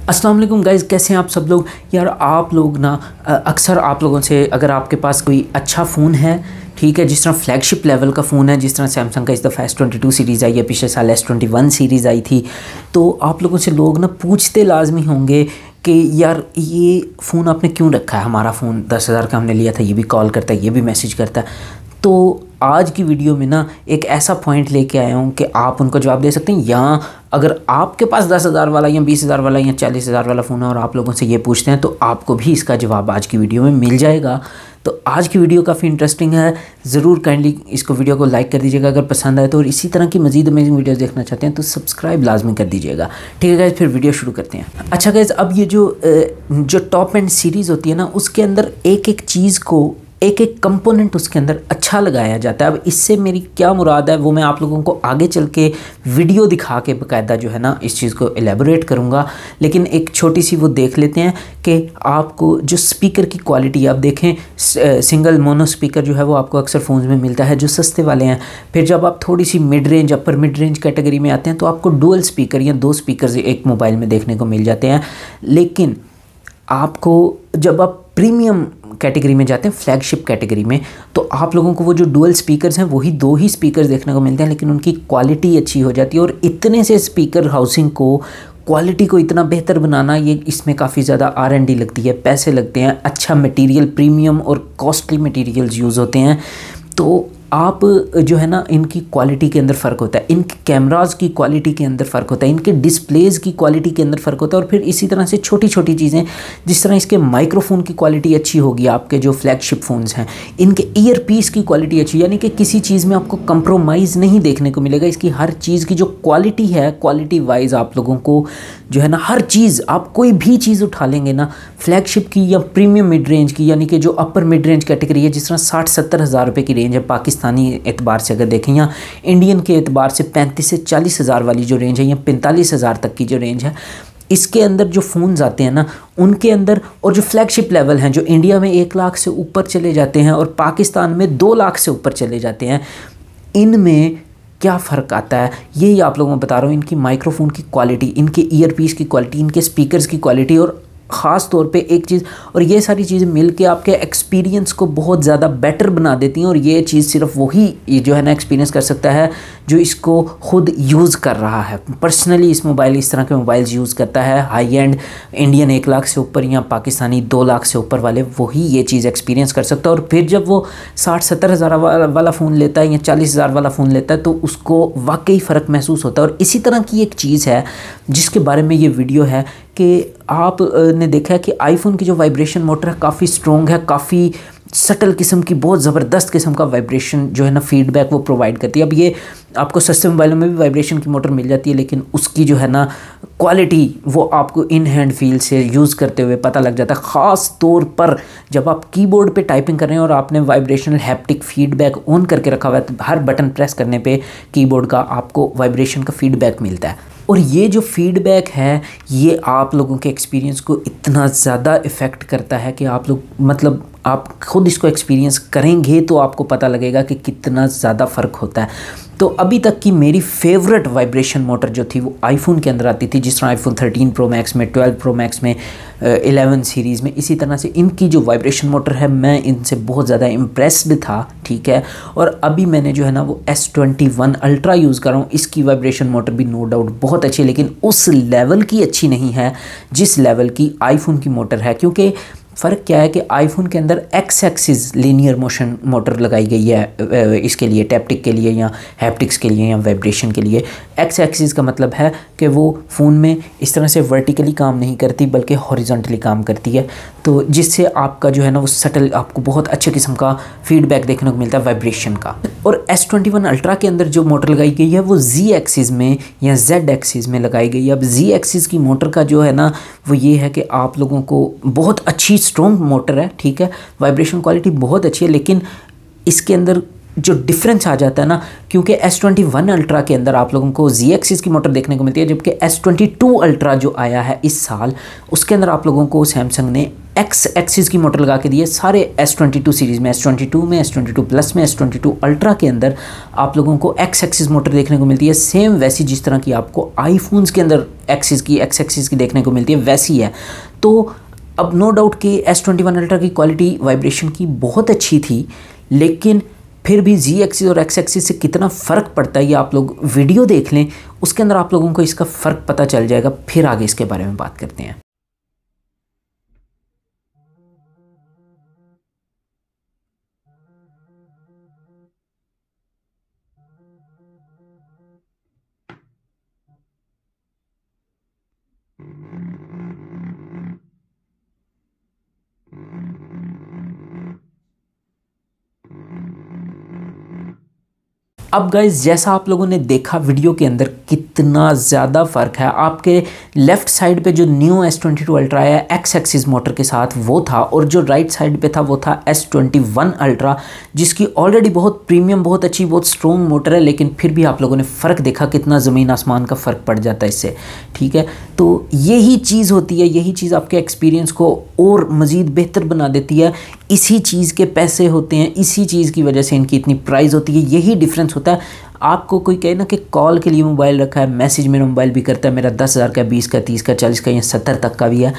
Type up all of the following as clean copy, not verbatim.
अस्सलाम वालेकुम गाइज़, कैसे हैं आप सब लोग। यार आप लोग ना अक्सर आप लोगों से अगर आपके पास कोई अच्छा फ़ोन है, ठीक है, जिस तरह फ्लैगशिप लेवल का फ़ोन है, जिस तरह सैमसंग का इस दफ़ा S22 सीरीज़ आई है, पिछले साल S21 सीरीज़ आई थी, तो आप लोगों से लोग ना पूछते लाजमी होंगे कि यार ये फ़ोन आपने क्यों रखा है, हमारा फ़ोन 10,000 का हमने लिया था, ये भी कॉल करता है, ये भी मैसेज करता है। तो आज की वीडियो में ना एक ऐसा पॉइंट लेके आया हूँ कि आप उनको जवाब दे सकते हैं। या अगर आपके पास 10,000 वाला या 20,000 वाला या 40,000 वाला फ़ोन है और आप लोगों से ये पूछते हैं, तो आपको भी इसका जवाब आज की वीडियो में मिल जाएगा। तो आज की वीडियो काफ़ी इंटरेस्टिंग है, ज़रूर काइंडली इसको वीडियो को लाइक कर दीजिएगा अगर पसंद आए तो, और इसी तरह की मज़ीद अमेजिंग वीडियोस देखना चाहते हैं तो सब्सक्राइब लाजमी कर दीजिएगा। ठीक है गाइज़, फिर वीडियो शुरू करते हैं। अच्छा गाइज़, अब ये जो टॉप एंड सीरीज़ होती है ना, उसके अंदर एक एक चीज़ को, एक एक कंपोनेंट उसके अंदर अच्छा लगाया जाता है। अब इससे मेरी क्या मुराद है वो मैं आप लोगों को आगे चल के वीडियो दिखा के बाकायदा जो है ना इस चीज़ को एलेबोरेट करूँगा, लेकिन एक छोटी सी वो देख लेते हैं कि आपको जो स्पीकर की क्वालिटी, आप देखें सिंगल मोनो स्पीकर जो है वो आपको अक्सर फ़ोन्स में मिलता है जो सस्ते वाले हैं। फिर जब आप थोड़ी सी mid range, upper mid range category में आते हैं तो आपको डुअल स्पीकर या 2 स्पीकर एक मोबाइल में देखने को मिल जाते हैं। लेकिन आपको जब आप प्रीमियम कैटेगरी में जाते हैं, फ्लैगशिप कैटेगरी में, तो आप लोगों को वो जो डुअल स्पीकर्स हैं वही 2 ही स्पीकर्स देखने को मिलते हैं, लेकिन उनकी क्वालिटी अच्छी हो जाती है। और इतने से स्पीकर हाउसिंग को, क्वालिटी को इतना बेहतर बनाना, ये इसमें काफ़ी ज़्यादा R&D लगती है, पैसे लगते हैं, अच्छा मटेरियल, प्रीमियम और कॉस्टली मटेरियल्स यूज़ होते हैं। तो आप जो है ना इनकी क्वालिटी के अंदर फ़र्क होता है, इनके कैमरास की क्वालिटी के अंदर फ़र्क होता है, इनके डिस्प्लेज़ की क्वालिटी के अंदर फ़र्क होता है। और फिर इसी तरह से छोटी छोटी चीज़ें, जिस तरह इसके माइक्रोफोन की क्वालिटी अच्छी होगी, आपके जो फ्लैगशिप फ़ोन्स हैं, इनके ईयर पीस की क्वालिटी अच्छी, यानी कि किसी चीज़ में आपको कंप्रोमाइज़ नहीं देखने को मिलेगा। इसकी हर चीज़ की जो क्वालिटी है, क्वालिटी वाइज आप लोगों को जो है ना हर चीज़, आप कोई भी चीज़ उठा लेंगे ना फ्लैगशिप की या प्रीमियम मिड रेंज की, यानी कि जो अपर मिड रेंज कैटेगरी है, जिस तरह 60-70 हज़ार रुपये की रेंज है पाकिस्तानी एतबार से अगर देखें, या इंडियन के एतबार से 35 से 40 हज़ार वाली जो रेंज है, या 45 हज़ार तक की जो रेंज है, इसके अंदर जो फ़ोन्स आते हैं ना उनके अंदर, और जो फ्लैगशिप लेवल हैं जो इंडिया में 1 लाख से ऊपर चले जाते हैं और पाकिस्तान में 2 लाख से ऊपर चले जाते हैं, इनमें क्या फ़र्क आता है यही आप लोगों को बता रहा हूँ। इनकी माइक्रोफोन की क्वालिटी, इनके ईयर पीस की क्वालिटी, इनके स्पीकर्स की क्वालिटी, और ख़ास तौर पे एक चीज़, और ये सारी चीज़ें मिल के आपके एक्सपीरियंस को बहुत ज़्यादा बेटर बना देती हैं। और ये चीज़ सिर्फ वही ये जो है ना एक्सपीरियंस कर सकता है जो इसको ख़ुद यूज़ कर रहा है, पर्सनली इस तरह के मोबाइल्स यूज़ करता है। हाई एंड इंडियन 1 लाख से ऊपर या पाकिस्तानी 2 लाख से ऊपर वाले, वही ये चीज़ एक्सपीरियंस कर सकता है। और फिर जब वो 60-70 हज़ार वाला फ़ोन लेता है या 40 हज़ार वाला फ़ोन लेता है तो उसको वाकई फ़र्क महसूस होता है। और इसी तरह की एक चीज़ है जिसके बारे में ये वीडियो है कि आप ने देखा है कि आईफोन की जो वाइब्रेशन मोटर है काफ़ी स्ट्रॉन्ग है, काफ़ी सटल किस्म की, बहुत ज़बरदस्त किस्म का वाइब्रेशन जो है ना फीडबैक वो प्रोवाइड करती है। अब ये आपको सस्ते मोबाइलों में भी वाइब्रेशन की मोटर मिल जाती है, लेकिन उसकी जो है ना क्वालिटी वो आपको इन हैंड फील से यूज़ करते हुए पता लग जाता है। ख़ास तौर पर जब आप कीबोर्ड पे टाइपिंग कर रहे हैं और आपने वाइब्रेशनल हैप्टिक फीडबैक ऑन करके रखा हुआ है, तो हर बटन प्रेस करने पे कीबोर्ड का आपको वाइब्रेशन का फीडबैक मिलता है। और ये जो फीडबैक है ये आप लोगों के एक्सपीरियंस को इतना ज़्यादा इफ़ेक्ट करता है कि आप लोग, मतलब आप ख़ुद इसको एक्सपीरियंस करेंगे तो आपको पता लगेगा कि कितना ज़्यादा फ़र्क होता है। तो अभी तक की मेरी फेवरेट वाइब्रेशन मोटर जो थी वो आईफोन के अंदर आती थी, जिस तरह आईफोन 13 प्रो मैक्स में, 12 प्रो मैक्स में, 11 सीरीज़ में, इसी तरह से इनकी जो वाइब्रेशन मोटर है मैं इनसे बहुत ज़्यादा इम्प्रेस्ड था। ठीक है, और अभी मैंने जो है ना वो S21 अल्ट्रा यूज़ कर रहा हूँ, इसकी वाइब्रेशन मोटर भी नो डाउट बहुत अच्छी है, लेकिन उस लेवल की अच्छी नहीं है जिस लेवल की आईफोन की मोटर है। क्योंकि फ़र्क क्या है कि आईफोन के अंदर x axis linear motion motor लगाई गई है इसके लिए, टैप्टिक के लिए या हैप्टिक्स के लिए या वाइब्रेशन के लिए। एक्स एक्सिस का मतलब है कि वो फ़ोन में इस तरह से वर्टिकली काम नहीं करती बल्कि हॉरिजॉन्टली काम करती है, तो जिससे आपका जो है ना वो सटल, आपको बहुत अच्छे किस्म का फीडबैक देखने को मिलता है वाइब्रेशन का। और S21 अल्ट्रा के अंदर जो मोटर लगाई गई है वो Z एक्सिस में या Z एक्सिस में लगाई गई है। अब Z एक्सिस की मोटर का जो है ना वो ये है कि आप लोगों को बहुत अच्छी स्ट्रॉन्ग मोटर है, ठीक है, वाइब्रेशन क्वालिटी बहुत अच्छी है, लेकिन इसके अंदर जो डिफरेंस आ जाता है ना, क्योंकि S21 अल्ट्रा के अंदर आप लोगों को Z एक्सिस की मोटर देखने को मिलती है, जबकि S22 अल्ट्रा जो आया है इस साल उसके अंदर आप लोगों को सैमसंग ने X एक्सिस की मोटर लगा के दी है। सारे S22 सीरीज़ में, S22 में, S22 प्लस में, S22 अल्ट्रा के अंदर आप लोगों को X एक्सिस मोटर देखने को मिलती है, सेम वैसी जिस तरह की आपको आईफोन्स के अंदर X एक्सिस की देखने को मिलती है वैसी है। तो अब नो डाउट कि S21 अल्ट्रा की क्वालिटी वाइब्रेशन की बहुत अच्छी थी, लेकिन फिर भी Z एक्सिस और X एक्सिस से कितना फ़र्क पड़ता है ये आप लोग वीडियो देख लें, उसके अंदर आप लोगों को इसका फ़र्क पता चल जाएगा। फिर आगे इसके बारे में बात करते हैं। अब गाइज़ जैसा आप लोगों ने देखा वीडियो के अंदर कितना ज़्यादा फ़र्क है। आपके लेफ़्ट साइड पे जो न्यू S22 अल्ट्रा है X एक्सिस मोटर के साथ वो था, और जो राइट साइड पे था वो था S21 अल्ट्रा, जिसकी ऑलरेडी बहुत प्रीमियम, बहुत अच्छी, बहुत स्ट्रॉन्ग मोटर है, लेकिन फिर भी आप लोगों ने फ़र्क देखा कितना ज़मीन आसमान का फ़र्क पड़ जाता है इससे। ठीक है, तो यही चीज़ होती है, यही चीज़ आपके एक्सपीरियंस को और मज़ीद बेहतर बना देती है। इसी चीज़ के पैसे होते हैं, इसी चीज़ की वजह से इनकी इतनी प्राइस होती है, यही डिफरेंस होता है। आपको कोई कहे ना कि कॉल के लिए मोबाइल रखा है, मैसेज मेरा मोबाइल भी करता है, मेरा 10,000 का, 20 का, 30 का, 40 का या 70 तक का भी है,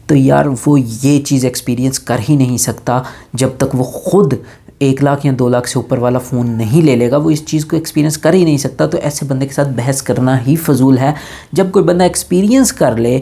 तो यार वो ये चीज़ एक्सपीरियंस कर ही नहीं सकता जब तक वो ख़ुद 1 लाख या 2 लाख से ऊपर वाला फ़ोन नहीं ले लेगा, वो इस चीज़ को एक्सपीरियंस कर ही नहीं सकता। तो ऐसे बंदे के साथ बहस करना ही फजूल है। जब कोई बंदा एक्सपीरियंस कर ले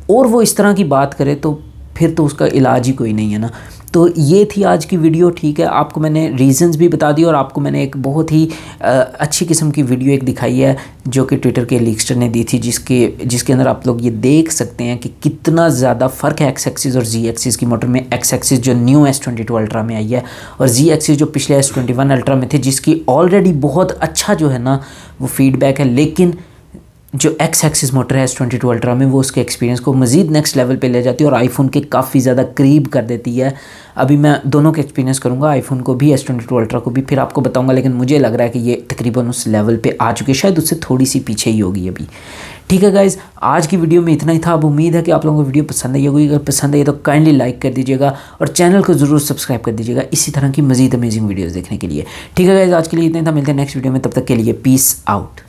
और वो इस तरह की बात करे तो फिर तो उसका इलाज ही कोई नहीं है ना। तो ये थी आज की वीडियो। ठीक है, आपको मैंने रीज़न्स भी बता दिए और आपको मैंने एक बहुत ही अच्छी किस्म की वीडियो एक दिखाई है जो कि ट्विटर के लीक्स्टर ने दी थी, जिसके अंदर आप लोग ये देख सकते हैं कि कितना ज़्यादा फ़र्क है X एक्सिस और Z एक्सिस की मोटर में। X एक्सिस जो न्यू S22 अल्ट्रा में आई है और Z एक्सिस जो पिछले S21 अल्ट्रा में थे, जिसकी ऑलरेडी बहुत अच्छा जो है ना वो फीडबैक है, लेकिन जो X एक्सिस मोटर है S22 अल्ट्रा में वो उसके एक्सपीरियंस को मज़ीद नेक्स्ट लेवल पे ले जाती है और आईफोन के काफ़ी ज़्यादा करीब कर देती है। अभी मैं दोनों के एक्सपीरियंस करूँगा, आईफोन को भी S22 अल्ट्रा को भी, फिर आपको बताऊँगा, लेकिन मुझे लग रहा है कि ये तकरीबन उस लेवल पे आ चुकी है, शायद उससे थोड़ी सी पीछे ही होगी अभी। ठीक है गाइज़, आज की वीडियो में इतना ही था। अब उम्मीद है कि आप लोगों को वीडियो पसंद आई होगी। अगर पसंद आई तो काइंडली लाइक कर दीजिएगा और चैनल को ज़रूर सब्सक्राइब कर दीजिएगा इसी तरह की मज़ीद अमेजिंग वीडियोज़ देखने के लिए। ठीक है गाइज़, आज के लिए इतना ही था। मिलते हैं नेक्स्ट वीडियो में, तब तक के लिए पीस आउट।